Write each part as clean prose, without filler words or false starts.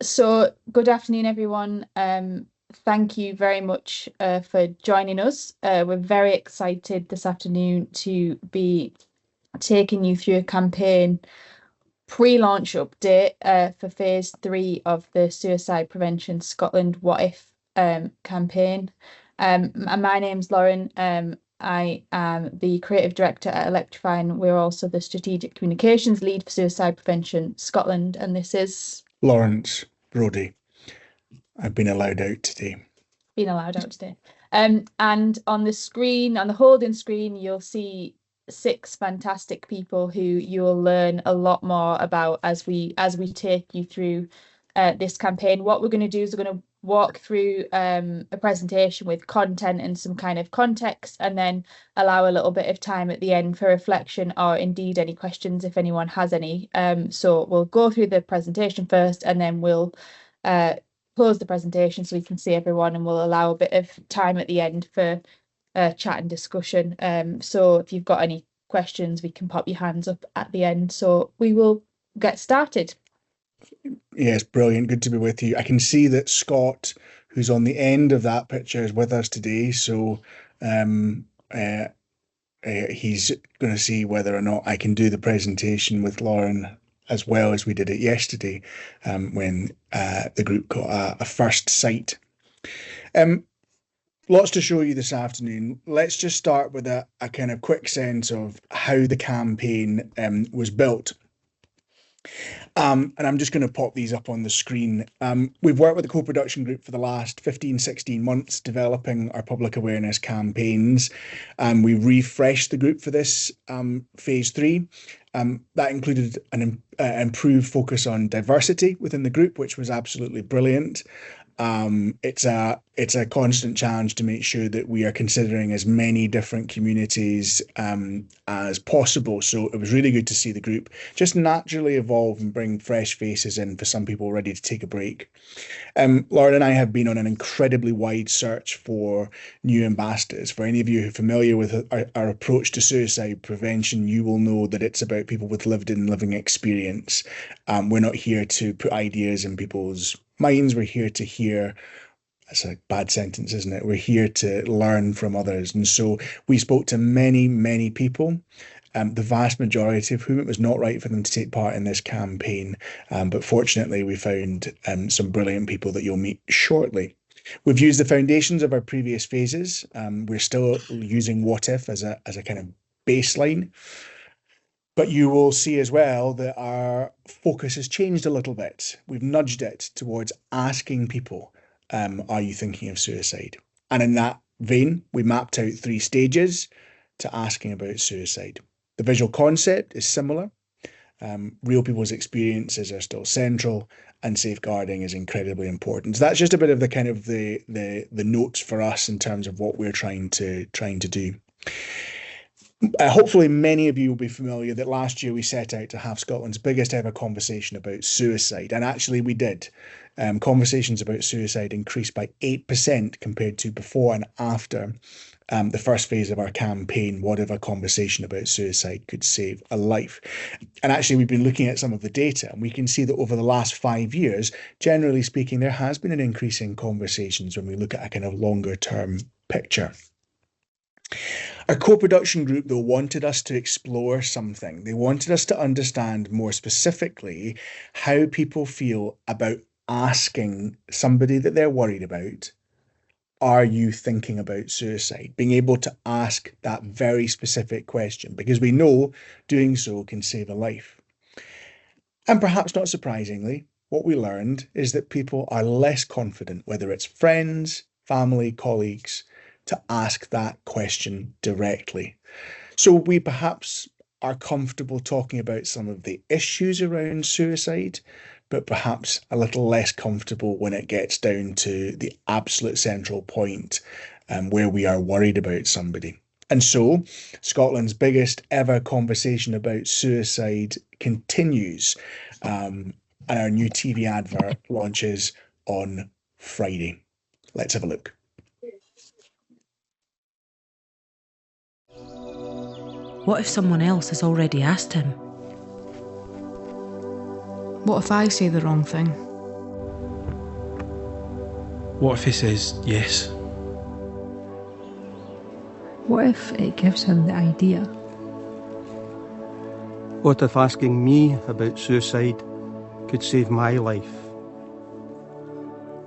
So, good afternoon, everyone. Thank you very much for joining us. We're very excited this afternoon to be taking you through a campaign pre-launch update for phase three of the Suicide Prevention Scotland What If campaign. My name's Lauren. I am the creative director at Electrify, and we're also the strategic communications lead for Suicide Prevention Scotland. And this is Lawrence Brody. I've been allowed out today. being allowed out today. And on the screen, on the holding screen, you'll see six fantastic people who you'll learn a lot more about as we take you through this campaign. What we're going to do is we're going to walk through a presentation with content and some kind of context, and then allow a little bit of time at the end for reflection or indeed any questions if anyone has any. So we'll go through the presentation first, and then we'll close the presentation so we can see everyone, and we'll allow a bit of time at the end for chat and discussion. So if you've got any questions, we can pop your hands up at the end. So we will get started. Yes, brilliant. Good to be with you. I can see that Scott, who's on the end of that picture, is with us today. So um, uh, he's going to see whether or not I can do the presentation with Lauren as well as we did it yesterday when the group got a first sight. Um, Lots to show you this afternoon. Let's just start with a kind of quick sense of how the campaign was built. And I'm just going to pop these up on the screen. We've worked with the co-production group for the last 15, 16 months, developing our public awareness campaigns. We refreshed the group for this phase three. That included an improved focus on diversity within the group, which was absolutely brilliant. It's a constant challenge to make sure that we are considering as many different communities as possible. So it was really good to see the group just naturally evolve and bring fresh faces in for some people ready to take a break. Lauren and I have been on an incredibly wide search for new ambassadors. For any of you who are familiar with our approach to suicide prevention, you will know that it's about people with lived in living experience. We're not here to put ideas in people's minds. We're here to hear. That's a bad sentence, isn't it? We're here to learn from others. And so we spoke to many, many people, the vast majority of whom it was not right for them to take part in this campaign. But fortunately, we found some brilliant people that you'll meet shortly. We've used the foundations of our previous phases. We're still using What If as a kind of baseline. But you will see as well that our focus has changed a little bit. We've nudged it towards asking people, are you thinking of suicide? And in that vein, we mapped out 3 stages to asking about suicide. The visual concept is similar. Real people's experiences are still central, and safeguarding is incredibly important. So that's just a bit of the kind of the notes for us in terms of what we're trying to do. Hopefully, many of you will be familiar that last year we set out to have Scotland's biggest ever conversation about suicide, and actually we did. Conversations about suicide increased by 8% compared to before and after the first phase of our campaign, What If a Conversation About Suicide Could Save a Life? And actually, we've been looking at some of the data, and we can see that over the last 5 years, generally speaking, there has been an increase in conversations when we look at a kind of longer term picture. Our co-production group, though, wanted us to explore something. They wanted us to understand more specifically how people feel about asking somebody that they're worried about, are you thinking about suicide? Being able to ask that very specific question, because we know doing so can save a life. And perhaps not surprisingly, what we learned is that people are less confident, whether it's friends, family, colleagues, to ask that question directly. So we perhaps are comfortable talking about some of the issues around suicide, but perhaps a little less comfortable when it gets down to the absolute central point where we are worried about somebody. And so Scotland's biggest ever conversation about suicide continues, and our new TV advert launches on Friday. Let's have a look. What if someone else has already asked him? What if I say the wrong thing? What if he says yes? What if it gives him the idea? What if asking me about suicide could save my life?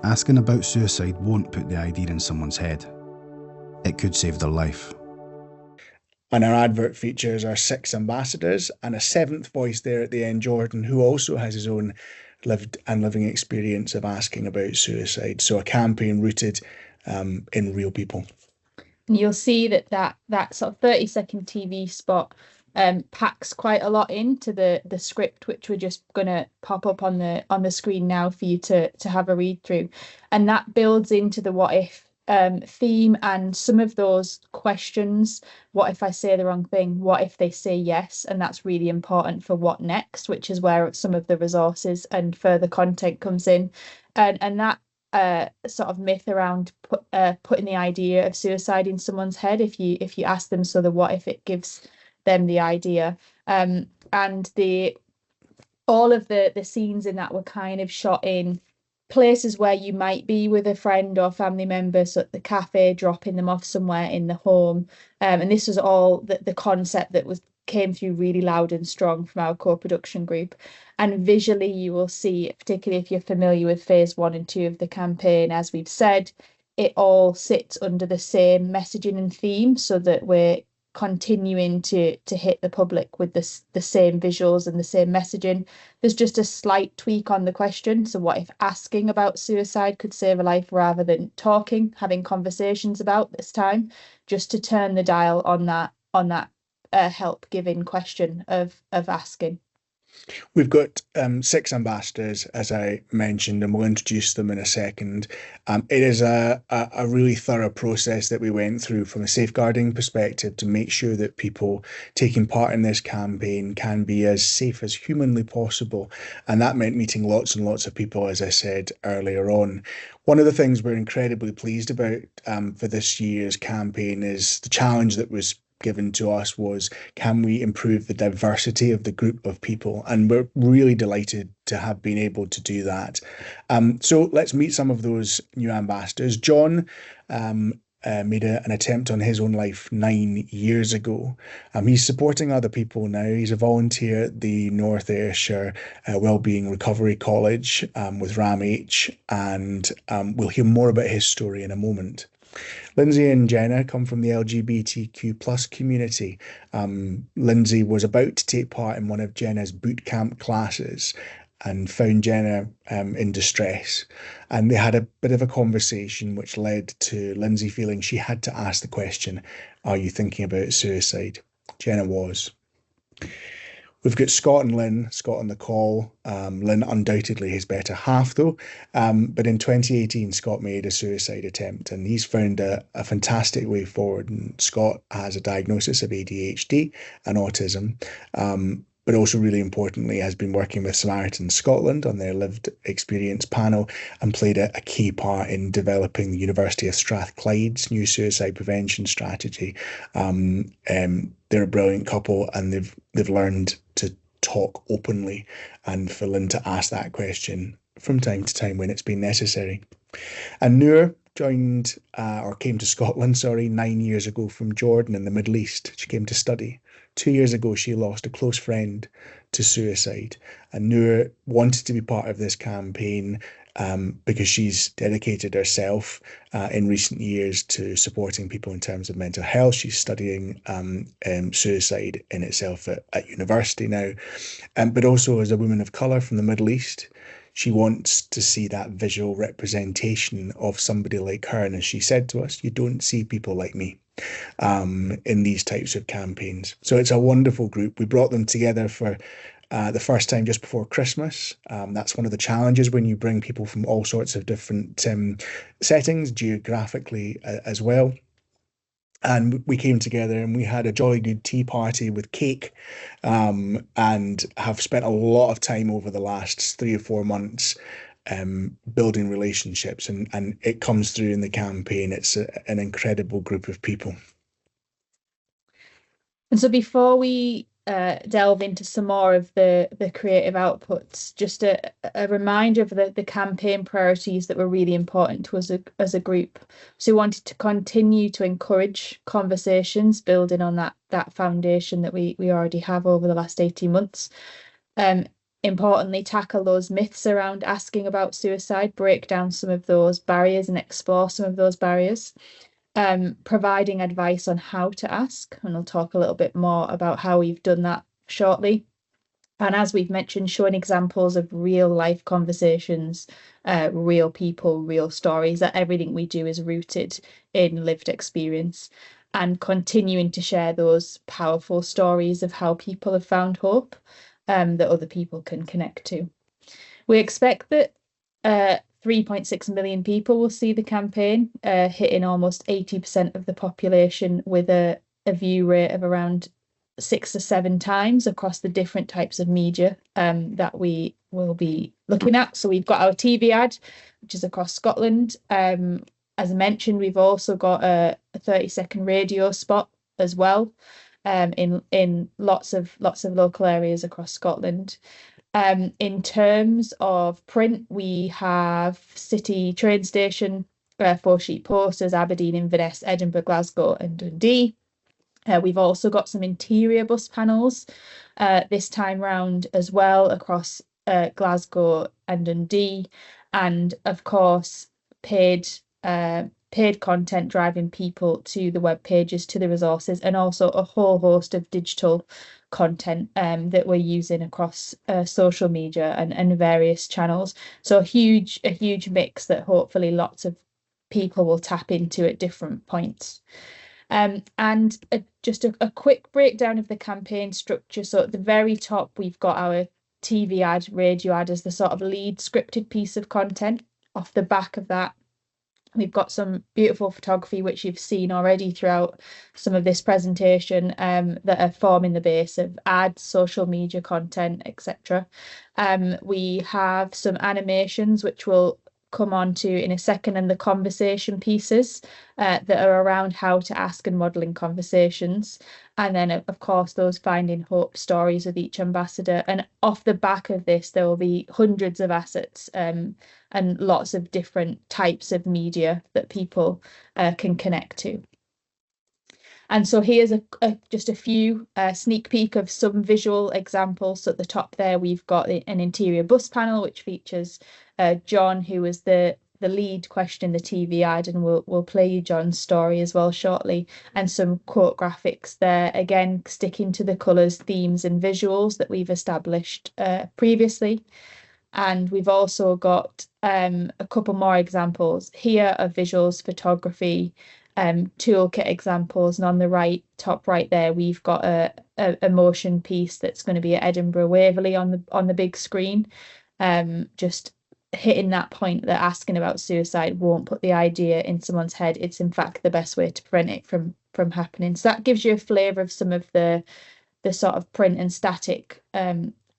Asking about suicide won't put the idea in someone's head. It could save their life. And our advert features our 6 ambassadors and a 7th voice there at the end, Jordan, who also has his own lived and living experience of asking about suicide. So a campaign rooted in real people. And you'll see that sort of 30-second TV spot packs quite a lot into the script, which we're just gonna pop up on the screen now for you to have a read through, and that builds into the what if theme and some of those questions. What if I say the wrong thing? What if they say yes? And that's really important for what next, which is where some of the resources and further content comes in, and that sort of myth around putting the idea of suicide in someone's head. If you ask them, so the what if, it gives them the idea, and all of the scenes in that were kind of shot in places where you might be with a friend or family member, so at the cafe, dropping them off somewhere in the home, and this was all the concept that came through really loud and strong from our co-production group. And visually you will see, particularly if you're familiar with phase 1 and 2 of the campaign, as we've said, it all sits under the same messaging and theme, so that we're continuing to hit the public with the same visuals and the same messaging. There's just a slight tweak on the question. So what if asking about suicide could save a life, rather than having conversations about this time, just to turn the dial on that help giving question of asking. We've got 6 ambassadors, as I mentioned, and we'll introduce them in a second. It is a really thorough process that we went through from a safeguarding perspective to make sure that people taking part in this campaign can be as safe as humanly possible. And that meant meeting lots and lots of people, as I said earlier on. One of the things we're incredibly pleased about for this year's campaign is the challenge that was given to us was, can we improve the diversity of the group of people? And we're really delighted to have been able to do that. So let's meet some of those new ambassadors. John made an attempt on his own life 9 years ago. He's supporting other people now. He's a volunteer at the North Ayrshire Wellbeing Recovery College with RAMH, and we'll hear more about his story in a moment. Lindsay and Jenna come from the LGBTQ plus community. Lindsay was about to take part in one of Jenna's boot camp classes and found Jenna in distress. And they had a bit of a conversation which led to Lindsay feeling she had to ask the question, are you thinking about suicide? Jenna was. We've got Scott and Lynn. Scott on the call. Lynn undoubtedly his better half though. But in 2018, Scott made a suicide attempt, and he's found a fantastic way forward. And Scott has a diagnosis of ADHD and autism, but also really importantly has been working with Samaritans Scotland on their lived experience panel and played a key part in developing the University of Strathclyde's new suicide prevention strategy. They're a brilliant couple, and they've learned to talk openly, and for Lynn to ask that question from time to time when it's been necessary. And Noor joined or came to Scotland, 9 years ago from Jordan in the Middle East. She came to study. 2 years ago, she lost a close friend to suicide, and Noor wanted to be part of this campaign because she's dedicated herself in recent years to supporting people in terms of mental health. She's studying suicide in itself at university now, but also as a woman of colour from the Middle East, she wants to see that visual representation of somebody like her. And as she said to us, you don't see people like me in these types of campaigns. So it's a wonderful group. We brought them together for the first time just before Christmas. That's one of the challenges when you bring people from all sorts of different settings, geographically as well. And we came together and we had a jolly good tea party with cake, and have spent a lot of time over the last 3 or 4 months building relationships, and it comes through in the campaign. It's an incredible group of people. And so before we delve into some more of the creative outputs, just a reminder of the campaign priorities that were really important to us as a group. So we wanted to continue to encourage conversations, building on that foundation that we already have over the last 18 months. Importantly, tackle those myths around asking about suicide, break down some of those barriers and explore some of those barriers. Providing advice on how to ask, and I'll talk a little bit more about how we've done that shortly. And as we've mentioned, showing examples of real life conversations, real people, real stories, that everything we do is rooted in lived experience, and continuing to share those powerful stories of how people have found hope that other people can connect to. We expect that 3.6 million people will see the campaign, hitting almost 80% of the population with a view rate of around 6 to 7 times across the different types of media that we will be looking at. So we've got our TV ad, which is across Scotland. As I mentioned, we've also got a 30-second radio spot as well in lots of local areas across Scotland. In terms of print, we have city train station, 4-sheet posters, Aberdeen, Inverness, Edinburgh, Glasgow and Dundee. We've also got some interior bus panels this time round as well across Glasgow and Dundee, and of course paid content driving people to the web pages, to the resources, and also a whole host of digital content that we're using across social media and various channels. So a huge mix that hopefully lots of people will tap into at different points. And just a quick breakdown of the campaign structure. So at the very top, we've got our TV ad, radio ad as the sort of lead scripted piece of content. Off the back of that, we've got some beautiful photography, which you've seen already throughout some of this presentation, that are forming the base of ads, social media content, etc. We have some animations, which we'll come on to in a second, and the conversation pieces that are around how to ask and modelling conversations. And then, of course, those finding hope stories with each ambassador. And off the back of this, there will be hundreds of assets and lots of different types of media that people can connect to. And so here's just a few sneak peek of some visual examples. So at the top there, we've got an interior bus panel, which features John, who was the lead question in the TV ad, and we'll play you John's story as well shortly, and some quote graphics there, again sticking to the colours, themes and visuals that we've established previously. And we've also got a couple more examples here of visuals, photography, toolkit examples, and on the top right there, we've got a motion piece that's going to be at Edinburgh Waverley on the big screen, just hitting that point that asking about suicide won't put the idea in someone's head. It's in fact the best way to prevent it from happening. So that gives you a flavour of some of the sort of print and static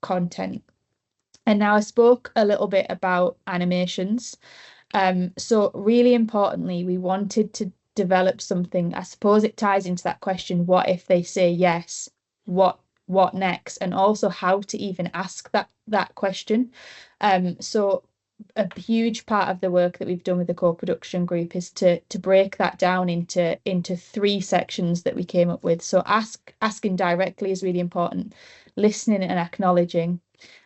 content. And now I spoke a little bit about animations. So really importantly, we wanted to develop something. I suppose it ties into that question, what if they say yes? What next? And also how to even ask that question. So a huge part of the work that we've done with the co-production group is to break that down into 3 sections that we came up with. So asking directly is really important, listening and acknowledging,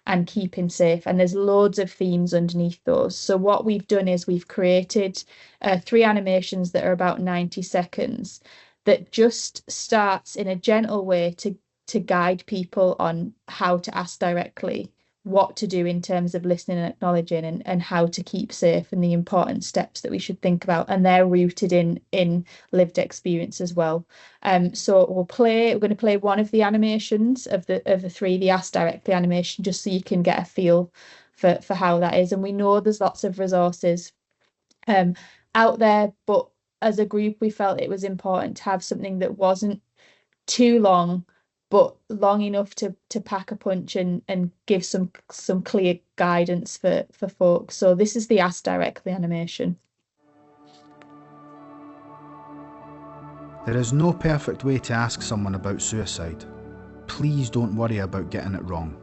and keeping safe. And there's loads of themes underneath those. So what we've done is we've created 3 animations that are about 90 seconds that just starts in a gentle way to guide people on how to ask directly, what to do in terms of listening and acknowledging, and how to keep safe, and the important steps that we should think about. And they're rooted in lived experience as well. So we're going to play one of the animations of the 3, the Ask Directly animation, just so you can get a feel for how that is. And we know there's lots of resources out there, but as a group, we felt it was important to have something that wasn't too long, but long enough to pack a punch and give some clear guidance for folks. So this is the Ask Directly animation. There is no perfect way to ask someone about suicide. please don't worry about getting it wrong.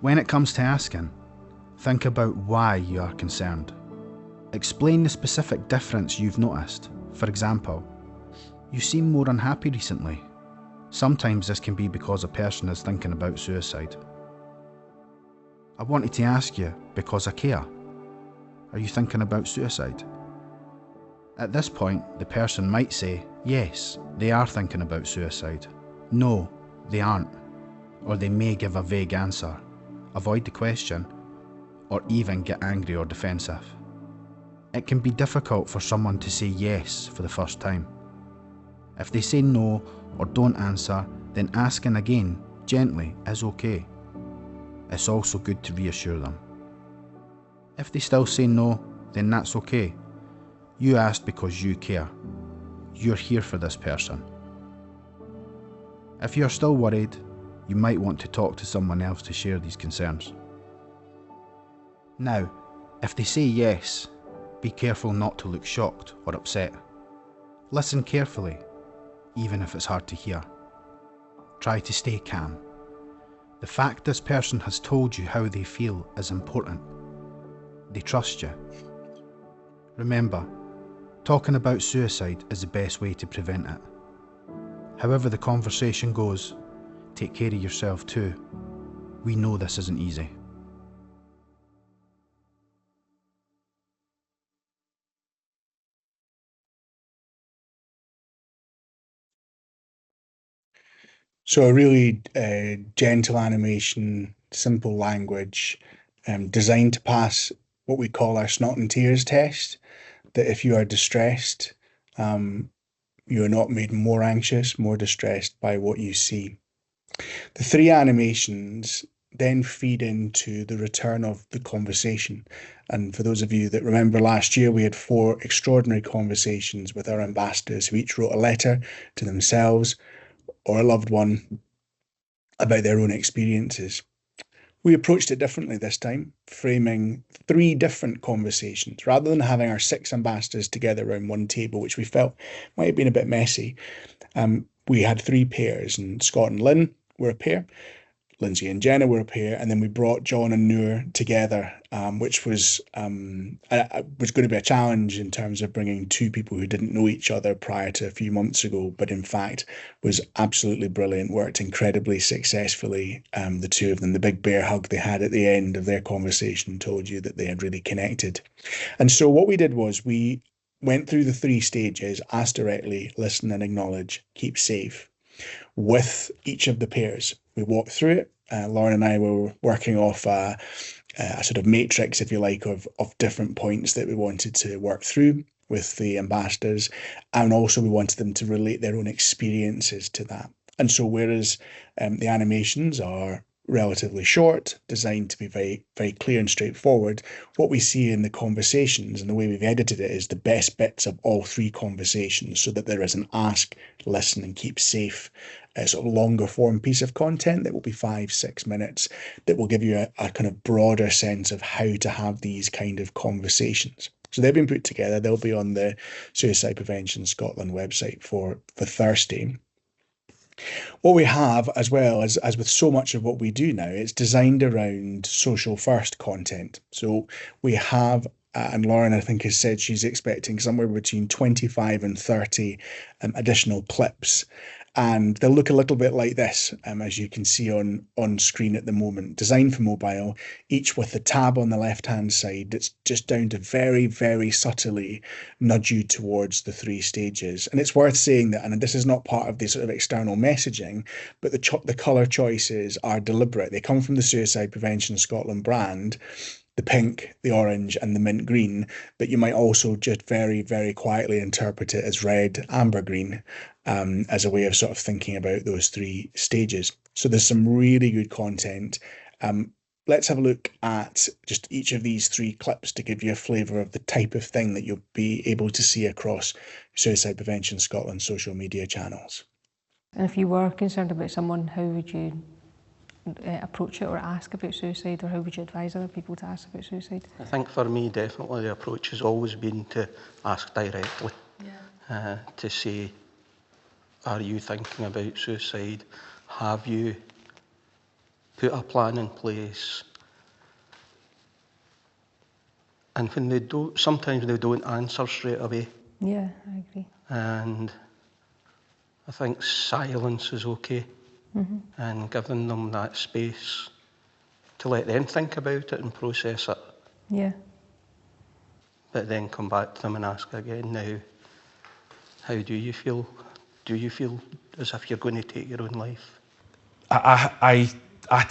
When it comes to asking, think about why you are concerned. Explain the specific difference you've noticed. For example, you seem more unhappy recently. Sometimes this can be because a person is thinking about suicide. I wanted to ask you because I care. Are you thinking about suicide? At this point, the person might say, yes, they are thinking about suicide. No, they aren't. Or they may give a vague answer, avoid the question, or even get angry or defensive. It can be difficult for someone to say yes for the first time. If they say no or don't answer, then asking again, gently, is okay. It's also good to reassure them. If they still say no, then that's okay. You asked because you care. You're here for this person. If you're still worried, you might want to talk to someone else to share these concerns. Now, if they say yes, be careful not to look shocked or upset. Listen carefully, even if it's hard to hear. Try to stay calm. The fact this person has told you how they feel is important. They trust you. Remember, talking about suicide is the best way to prevent it. However the conversation goes, take care of yourself too. We know this isn't easy. So a really gentle animation, simple language, designed to pass what we call our snot and tears test, that if you are distressed, you are not made more anxious, more distressed by what you see. The three animations then feed into the return of the conversation. And for those of you that remember last year, we had 4 extraordinary conversations with our ambassadors who each wrote a letter to themselves or a loved one about their own experiences. We approached it differently this time, framing 3 different conversations. Rather than having our 6 ambassadors together around one table, which we felt might have been a bit messy, we had 3 pairs, and Scott and Lynn were a pair, Lindsay and Jenna were a pair, and then we brought John and Noor together, which was going to be a challenge in terms of bringing 2 people who didn't know each other prior to a few months ago, but in fact was absolutely brilliant, worked incredibly successfully. The 2 of them, the big bear hug they had at the end of their conversation told you that they had really connected. And so what we did was we went through the 3 stages: ask directly, listen and acknowledge, keep safe, with each of the pairs. We walked through it. Lauren and I were working off a sort of matrix, if you like, of different points that we wanted to work through with the ambassadors, and also we wanted them to relate their own experiences to that. And so whereas the animations are relatively short, designed to be very, very clear and straightforward, what we see in the conversations and the way we've edited it is the best bits of all 3 conversations, so that there is an ask, listen and keep safe, sort of longer form piece of content that will be 5-6 minutes, that will give you a kind of broader sense of how to have these kind of conversations. So they've been put together. They'll be on the Suicide Prevention Scotland website for Thursday. What we have, as well as with so much of what we do now, it's designed around social first content. So we have, and Lauren, I think, has said she's expecting somewhere between 25 and 30 additional clips. And they'll look a little bit like this, as you can see on screen at the moment, designed for mobile, each with the tab on the left-hand side that's just down to very, very subtly nudge you towards the 3 stages. And it's worth saying that, and this is not part of the sort of external messaging, but the colour choices are deliberate. They come from the Suicide Prevention Scotland brand, the pink, the orange and the mint green, but you might also just very, very quietly interpret it as red, amber, green, as a way of sort of thinking about those 3 stages. So there's some really good content. Let's have a look at just each of these 3 clips to give you a flavour of the type of thing that you'll be able to see across Suicide Prevention Scotland social media channels. And if you were concerned about someone, how would you approach it or ask about suicide, or how would you advise other people to ask about suicide? I think for me, definitely the approach has always been to ask directly, to say, are you thinking about suicide? Have you put a plan in place? And when they don't, sometimes they don't answer straight away. Yeah, I agree. And I think silence is okay. And giving them that space to let them think about it and process it. Yeah. But then come back to them and ask again, now, how do you feel? Do you feel as if you're going to take your own life? I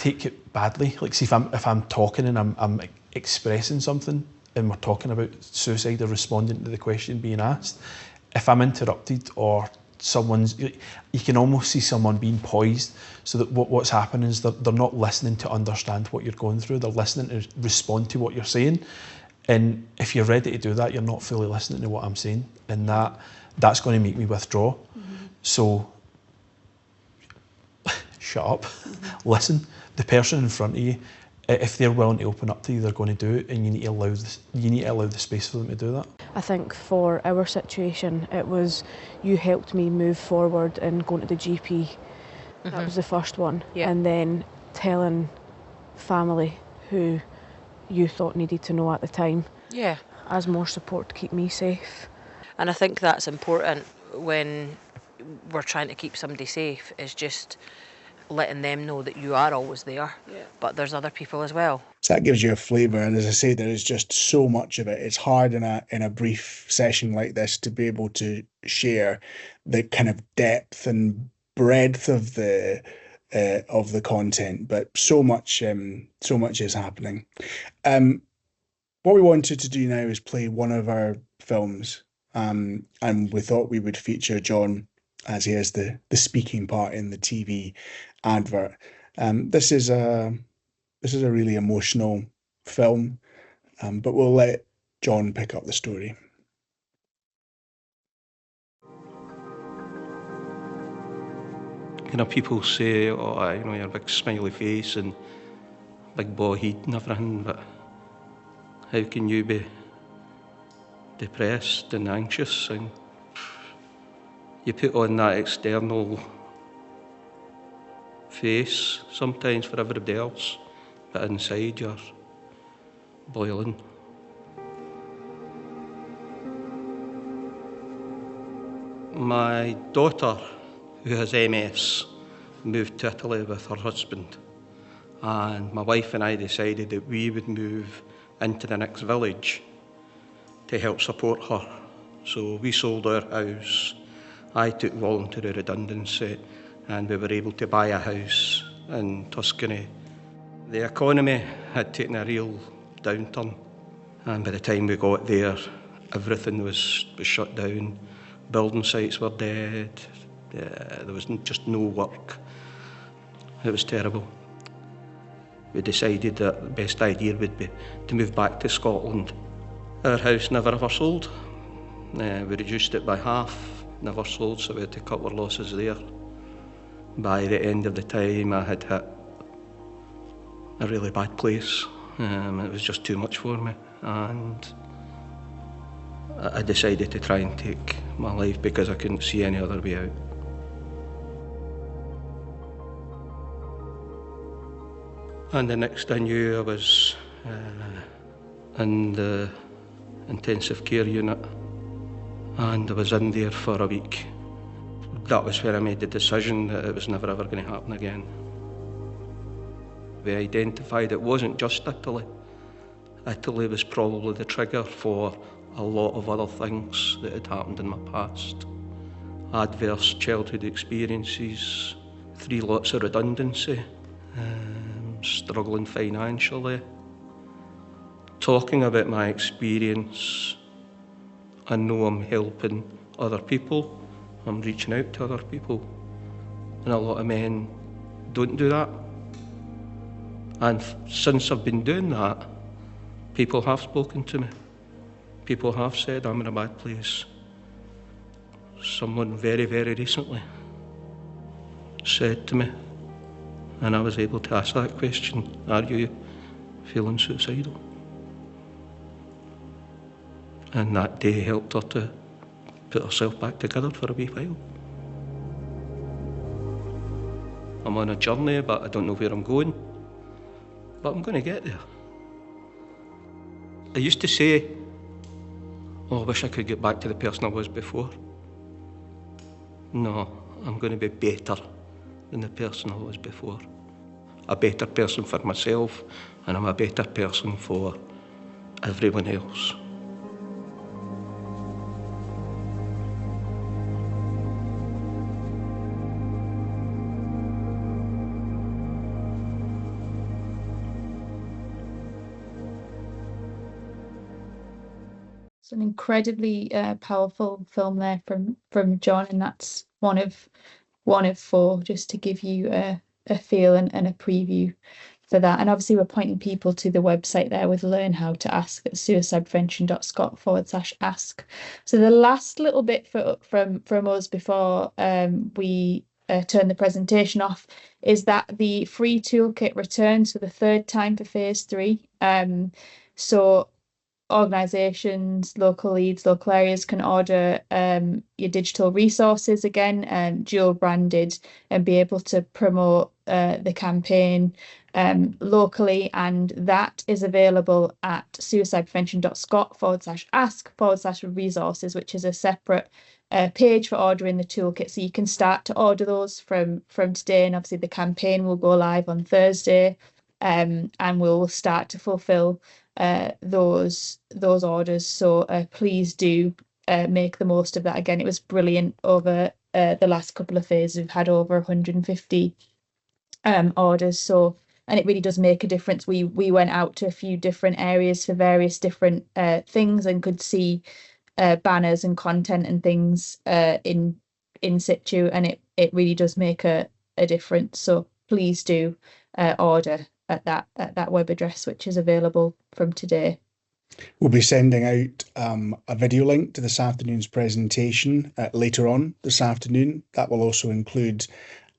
take it badly. Like, see, if I'm talking and I'm expressing something and we're talking about suicide or responding to the question being asked, if I'm interrupted or you can almost see someone being poised, so that what's happening is they're not listening to understand what you're going through, they're listening to respond to what you're saying. And if you're ready to do that, you're not fully listening to what I'm saying, and that's going to make me withdraw. So shut up, listen. The person in front of you, if they're willing to open up to you, they're going to do it, and you need to allow the space for them to do that. I think for our situation, it was you helped me move forward and going to the GP. That was the first one. Yeah. And then telling family who you thought needed to know at the time. Yeah. As more support to keep me safe. And I think that's important when we're trying to keep somebody safe, is just letting them know that you are always there, but there's other people as well. So that gives you a flavour, and as I say, there is just so much of it. It's hard in a brief session like this to be able to share the kind of depth and breadth of the content, but so much is happening. What we wanted to do now is play one of our films, and we thought we would feature John, as he has the speaking part in the TV advert. This is a really emotional film, but we'll let John pick up the story. You know, people say, oh, you know, your big smiley face and big bald head and everything, but how can you be depressed and anxious? And you put on that external face sometimes for everybody else, but inside you're boiling. My daughter, who has MS, moved to Italy with her husband, and my wife and I decided that we would move into the next village to help support her. So we sold our house. I took voluntary redundancy, and we were able to buy a house in Tuscany. The economy had taken a real downturn, and by the time we got there, everything was shut down. Building sites were dead. There was just no work. It was terrible. We decided that the best idea would be to move back to Scotland. Our house never ever sold. We reduced it by half, never sold, so we had to cut our losses there. By the end of the time, I had hit a really bad place. It was just too much for me, and I decided to try and take my life because I couldn't see any other way out. And the next I knew, I was in the intensive care unit, and I was in there for a week. That was where I made the decision that it was never ever going to happen again. We identified it wasn't just Italy. Italy was probably the trigger for a lot of other things that had happened in my past. Adverse childhood experiences, 3 lots of redundancy, struggling financially. Talking about my experience, I know I'm helping other people, I'm reaching out to other people, and a lot of men don't do that. And since I've been doing that, people have spoken to me. People have said I'm in a bad place. Someone very, very recently said to me, and I was able to ask that question, are you feeling suicidal? And that day helped her to put herself back together for a wee while. I'm on a journey, but I don't know where I'm going. But I'm going to get there. I used to say, oh, I wish I could get back to the person I was before. No, I'm going to be better than the person I was before. A better person for myself, and I'm a better person for everyone else. It's an incredibly powerful film there from John, and that's one of four, just to give you a feel and a preview for that. And obviously we're pointing people to the website there with Learn How to Ask at suicideprevention.scot/ask. So the last little bit from us before we turn the presentation off is that the free toolkit returns for the third time for phase 3. So organisations, local leads, local areas can order your digital resources again, dual branded, and be able to promote the campaign locally, and that is available at suicideprevention.scot/ask/resources, which is a separate page for ordering the toolkit. So you can start to order those from today, and obviously the campaign will go live on Thursday, and we'll start to fulfill those orders. So please do make the most of that. Again, it was brilliant over the last couple of phases. We've had over 150 orders. So, and it really does make a difference. We went out to a few different areas for various different things and could see banners and content and things in situ, and it really does make a difference. So please do order at that web address, which is available from today. We'll be sending out a video link to this afternoon's presentation later on this afternoon. That will also include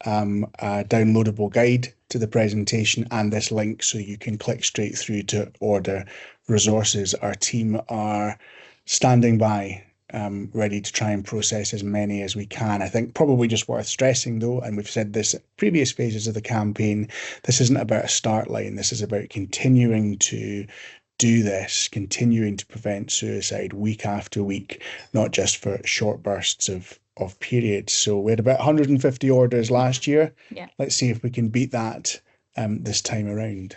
a downloadable guide to the presentation and this link, so you can click straight through to order resources. Our team are standing by, ready to try and process as many as we can. I think probably just worth stressing though, and we've said this at previous phases of the campaign, this isn't about a start line. This is about continuing to do this, continuing to prevent suicide week after week, not just for short bursts of periods. So we had about 150 orders last year. Yeah. Let's see if we can beat that this time around.